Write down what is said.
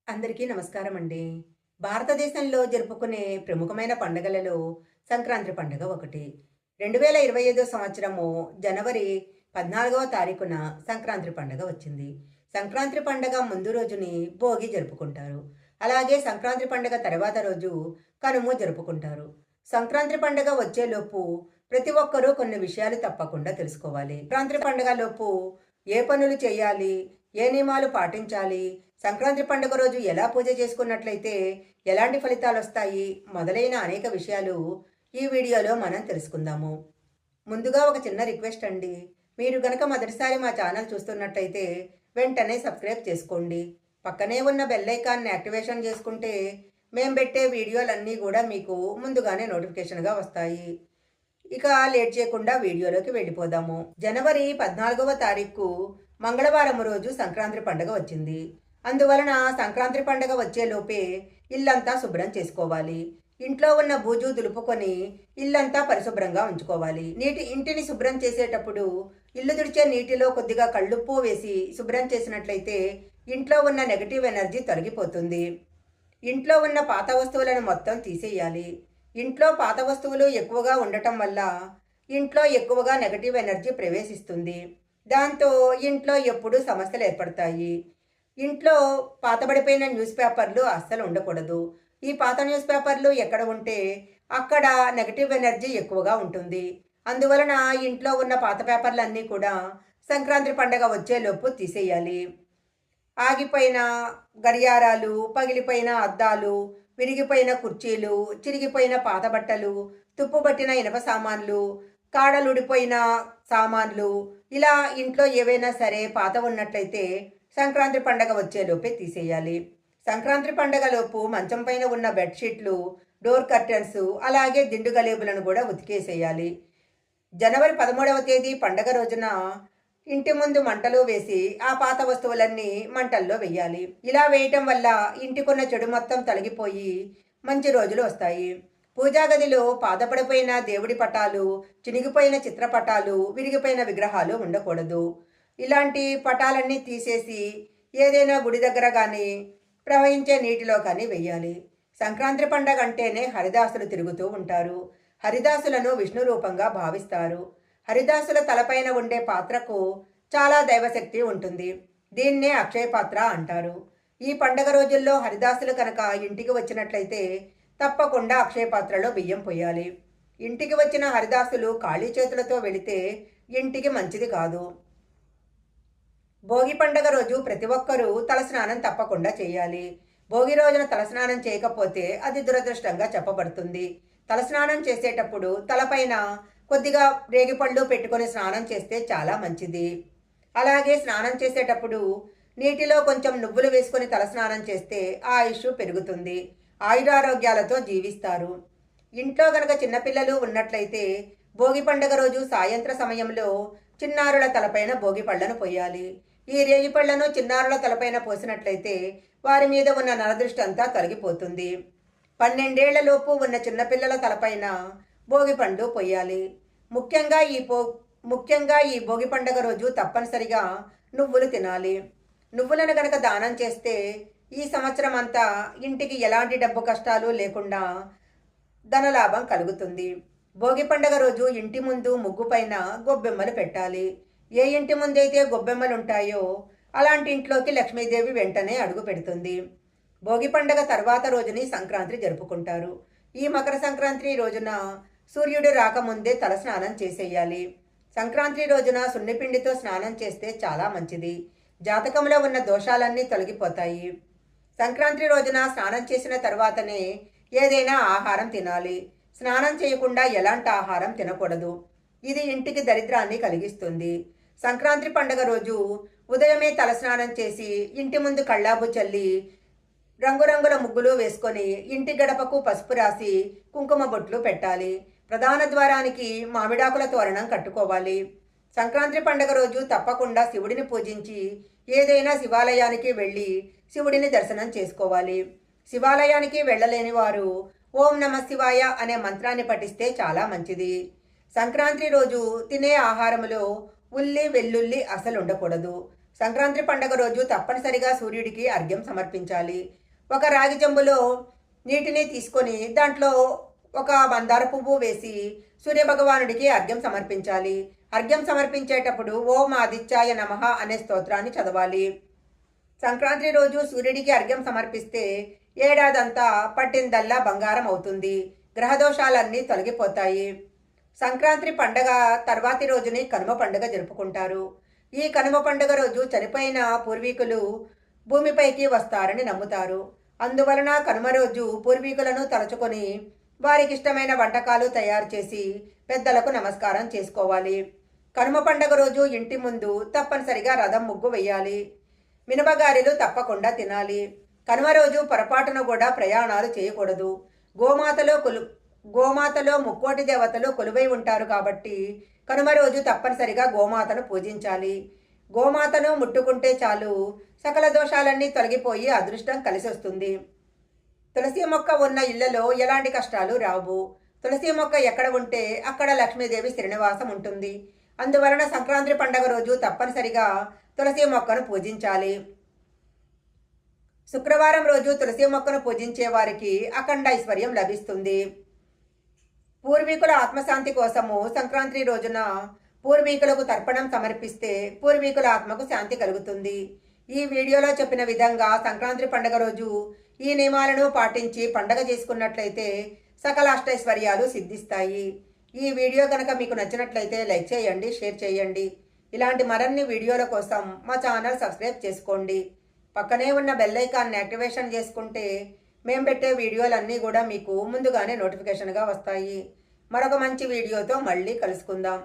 అందరికీ నమస్కారం అండి. భారతదేశంలో జరుపుకునే ప్రముఖమైన పండుగలలో సంక్రాంతి పండుగ ఒకటి. 2025 సంవత్సరము జనవరి 14వ తారీఖున సంక్రాంతి పండుగ వచ్చింది. సంక్రాంతి పండుగ ముందు రోజుని భోగి జరుపుకుంటారు. అలాగే సంక్రాంతి పండుగ తర్వాత రోజు కనుమ జరుపుకుంటారు. సంక్రాంతి పండుగ వచ్చేలోపు ప్రతి ఒక్కరూ కొన్ని విషయాలు తప్పకుండా తెలుసుకోవాలి. సంక్రాంతి పండుగలోపు ఏ పనులు చేయాలి? ఏ నియమాలు పాటించాలి? సంక్రాంతి పండుగ రోజు ఎలా పూజ చేసుకున్నట్లయితే ఎలాంటి ఫలితాలొస్తాయి? మొదలైన అనేక విషయాలు ఈ వీడియోలో మనం తెలుసుకుందాము. ముందుగా ఒక చిన్న రిక్వెస్ట్ అండి. మీరు గనక మొదటిసారి మా ఛానల్ చూస్తున్నట్టయితే వెంటనే సబ్స్క్రైబ్ చేసుకోండి. పక్కనే ఉన్న బెల్ ఐకాన్ని యాక్టివేషన్ చేసుకుంటే మేము పెట్టే వీడియోలన్నీ కూడా మీకు ముందుగానే నోటిఫికేషన్గా వస్తాయి. ఇక లేట్ చేయకుండా వీడియోలోకి వెళ్ళిపోదాము. జనవరి 14వ తారీఖు మంగళవారం రోజు సంక్రాంతి పండుగ వచ్చింది. అందువలన సంక్రాంతి పండుగ వచ్చేలోపే ఇల్లంతా శుభ్రం చేసుకోవాలి. ఇంట్లో ఉన్న బూజు దులుపుకొని ఇల్లంతా పరిశుభ్రంగా ఉంచుకోవాలి. ఇంటిని శుభ్రం చేసేటప్పుడు ఇల్లు తుడిచే నీటిలో కొద్దిగా కళ్ళుప్పు వేసి శుభ్రం చేసినట్లయితే ఇంట్లో ఉన్న నెగటివ్ ఎనర్జీ తొలగిపోతుంది. ఇంట్లో ఉన్న పాత వస్తువులను మొత్తం తీసేయాలి. ఇంట్లో పాత వస్తువులు ఎక్కువగా ఉండటం వల్ల ఇంట్లో ఎక్కువగా నెగటివ్ ఎనర్జీ ప్రవేశిస్తుంది. దాంతో ఇంట్లో ఎప్పుడూ సమస్యలు ఏర్పడతాయి. ఇంట్లో పాతబడిపోయిన న్యూస్ పేపర్లు అస్సలు ఉండకూడదు. ఈ పాత న్యూస్ పేపర్లు ఎక్కడ ఉంటే అక్కడ నెగటివ్ ఎనర్జీ ఎక్కువగా ఉంటుంది. అందువలన ఇంట్లో ఉన్న పాత పేపర్లన్నీ కూడా సంక్రాంతి పండగ వచ్చేలోపు తీసేయాలి. ఆగిపోయిన గడియారాలు, పగిలిపోయిన అద్దాలు, విరిగిపోయిన కుర్చీలు, చిరిగిపోయిన పాత బట్టలు, తుప్పుబట్టిన ఇనప సామాన్లు, కాడలుడిపోయిన సామాన్లు, ఇలా ఇంట్లో ఏవైనా సరే పాత ఉన్నట్లయితే సంక్రాంతి పండగ వచ్చేలోపే తీసేయాలి. సంక్రాంతి పండగలోపు మంచం పైన ఉన్న బెడ్షీట్లు, డోర్ కర్టెన్స్, అలాగే దిండు గలేబులను కూడా ఉతికేసేయాలి. జనవరి 13వ తేదీ పండగ రోజున ఇంటి ముందు మంటలు వేసి ఆ పాత వస్తువులన్నీ మంటల్లో వెయ్యాలి. ఇలా వేయటం వల్ల ఇంటికున్న చెడు మొత్తం తొలగిపోయి మంచి రోజులు వస్తాయి. పూజా గదిలో పాతపడిపోయిన దేవుడి పటాలు, చినిగిపోయిన చిత్రపటాలు, విరిగిపోయిన విగ్రహాలు ఉండకూడదు. ఇలాంటి పటాలన్నీ తీసేసి ఏదైనా గుడి దగ్గర కానీ ప్రవహించే నీటిలో కానీ వెయ్యాలి. సంక్రాంతి పండగ అంటేనే హరిదాసులు తిరుగుతూ ఉంటారు. హరిదాసులను విష్ణు రూపంగా భావిస్తారు. హరిదాసుల తలపైన ఉండే పాత్రకు చాలా దైవశక్తి ఉంటుంది. దీన్నే అక్షయ పాత్ర అంటారు. ఈ పండగ రోజుల్లో హరిదాసులు కనుక ఇంటికి వచ్చినట్లయితే తప్పకుండా అక్షయ పాత్రలో బియ్యం పొయ్యాలి. ఇంటికి వచ్చిన హరిదాసులు ఖాళీ చేతులతో వెళితే ఇంటికి మంచిది కాదు. భోగి పండగ రోజు ప్రతి ఒక్కరూ తలస్నానం తప్పకుండా చేయాలి. భోగి రోజున తలస్నానం చేయకపోతే అది దురదృష్టంగా చెప్పబడుతుంది. తలస్నానం చేసేటప్పుడు తలపైన కొద్దిగా రేగిపళ్ళు పెట్టుకొని స్నానం చేస్తే చాలా మంచిది. అలాగే స్నానం చేసేటప్పుడు నీటిలో కొంచెం నువ్వులు వేసుకొని తలస్నానం చేస్తే ఆయుష్ పెరుగుతుంది. ఆయురారోగ్యాలతో జీవిస్తారు. ఇంట్లో గనక చిన్నపిల్లలు ఉన్నట్లయితే భోగి పండగ రోజు సాయంత్ర సమయంలో చిన్నారుల తలపైన భోగి పళ్ళను పోయాలి. ఈ రేగిపళ్లను చిన్నారుల తలపైన పోసినట్లయితే వారి మీద ఉన్న నరదృష్టి అంతా తొలగిపోతుంది. 12 లోపు ఉన్న చిన్నపిల్లల తలపైన భోగి పండు పొయ్యాలి. ముఖ్యంగా ఈ భోగి పండగ రోజు తప్పనిసరిగా నువ్వులు తినాలి. నువ్వులను గనక దానం చేస్తే ఈ సంవత్సరం అంతా ఇంటికి ఎలాంటి డబ్బు కష్టాలు లేకుండా ధనలాభం కలుగుతుంది. భోగి పండగ రోజు ఇంటి ముందు ముగ్గు పైన గొబ్బెమ్మలు పెట్టాలి. ఏ ఇంటి ముందైతే గొబ్బెమ్మలు ఉంటాయో అలాంటి ఇంట్లోకి లక్ష్మీదేవి వెంటనే అడుగు పెడుతుంది. భోగి పండగ తర్వాత రోజుని సంక్రాంతి జరుపుకుంటారు. ఈ మకర సంక్రాంతి రోజున సూర్యుడు రాకముందే తల స్నానం చేసేయాలి. సంక్రాంతి రోజున సున్నిపిండితో స్నానం చేస్తే చాలా మంచిది. జాతకంలో ఉన్న దోషాలన్నీ తొలగిపోతాయి. సంక్రాంతి రోజున స్నానం చేసిన తర్వాతనే ఏదైనా ఆహారం తినాలి. స్నానం చేయకుండా ఎలాంటి ఆహారం తినకూడదు. ఇది ఇంటికి దరిద్రాన్ని కలిగిస్తుంది. సంక్రాంతి పండుగ రోజు ఉదయమే తలస్నానం చేసి ఇంటి ముందు కళ్ళాబు చల్లి రంగురంగుల ముగ్గులు వేసుకొని ఇంటి గడపకు పసుపు రాసి కుంకుమ బొట్లు పెట్టాలి. ప్రధాన ద్వారానికి మామిడాకుల తోరణం కట్టుకోవాలి. సంక్రాంతి పండుగ రోజు తప్పకుండా శివుడిని పూజించి ఏదైనా శివాలయానికి వెళ్ళి శివుడిని దర్శనం చేసుకోవాలి. శివాలయానికి వెళ్ళలేని వారు ఓం నమ శివాయ అనే మంత్రాన్ని పఠిస్తే చాలా మంచిది. సంక్రాంతి రోజు తినే ఆహారములో ఉల్లి వెల్లుల్లి అసలు ఉండకూడదు. సంక్రాంతి పండుగ రోజు తప్పనిసరిగా సూర్యుడికి అర్ఘ్యం సమర్పించాలి. ఒక రాగి చెంబులో నీటిని తీసుకొని దాంట్లో ఒక మందార పువ్వు వేసి సూర్యభగవానుడికి అర్ఘ్యం సమర్పించాలి. అర్ఘ్యం సమర్పించేటప్పుడు ఓం ఆదిత్యాయ నమః అనే స్తోత్రాన్ని చదవాలి. సంక్రాంతి రోజు సూర్యుడికి అర్ఘ్యం సమర్పిస్తే ఏడాదంతా పట్టిందల్లా బంగారం అవుతుంది. గ్రహదోషాలన్నీ తొలగిపోతాయి. సంక్రాంతి పండగ తర్వాతి రోజుని కనుమ పండుగ జరుపుకుంటారు. ఈ కనుమ పండుగ రోజు చనిపోయిన పూర్వీకులు భూమిపైకి వస్తారని నమ్ముతారు. అందువలన కనుమ రోజు పూర్వీకులను తలుచుకొని వారికి ఇష్టమైన వంటకాలు తయారు చేసి పెద్దలకు నమస్కారం చేసుకోవాలి. కనుమ పండుగ రోజు ఇంటి ముందు తప్పనిసరిగా రథం ముగ్గు వేయాలి. మినపగారెలు తప్పకుండా తినాలి. కనుమ రోజు పొరపాటున కూడా ప్రయాణాలు చేయకూడదు. గోమాతలో ముక్కోటి దేవతలు కొలువై ఉంటారు కాబట్టి కనుమ రోజు తప్పనిసరిగా గోమాతను పూజించాలి. గోమాతను ముట్టుకుంటే చాలు సకల దోషాలన్నీ తొలగిపోయి అదృష్టం కలిసి వస్తుంది. తులసి మొక్క ఉన్న ఇళ్లలో ఎలాంటి కష్టాలు రావు. తులసి మొక్క ఎక్కడ ఉంటే అక్కడ లక్ష్మీదేవి శ్రీనివాసం ఉంటుంది. అందువలన సంక్రాంతి పండుగ రోజు తప్పనిసరిగా తులసి మొక్కను పూజించాలి. శుక్రవారం రోజు తులసి మొక్కను పూజించే వారికి అఖండ ఐశ్వర్యం లభిస్తుంది. పూర్వీకుల ఆత్మశాంతి కోసము సంక్రాంతి రోజున పూర్వీకులకు తర్పణం సమర్పిస్తే పూర్వీకుల ఆత్మకు శాంతి కలుగుతుంది. ఈ వీడియోలో చెప్పిన విధంగా సంక్రాంతి పండుగ రోజు ఈ నియమాలను పాటించి పండగ చేసుకున్నట్లయితే సకల అష్టైశ్వర్యాలు సిద్ధిస్తాయి. ఈ వీడియో కనుక మీకు నచ్చినట్లయితే లైక్ చేయండి, షేర్ చేయండి. ఇలాంటి మరిన్ని వీడియోల కోసం మా ఛానల్ సబ్స్క్రైబ్ చేసుకోండి. పక్కనే ఉన్న బెల్ ఐకాన్ని యాక్టివేషన్ చేసుకుంటే మేము పెట్టే వీడియోలన్నీ కూడా మీకు ముందుగానే నోటిఫికేషన్గా వస్తాయి. మరొక మంచి వీడియోతో మళ్ళీ కలుసుకుందాం.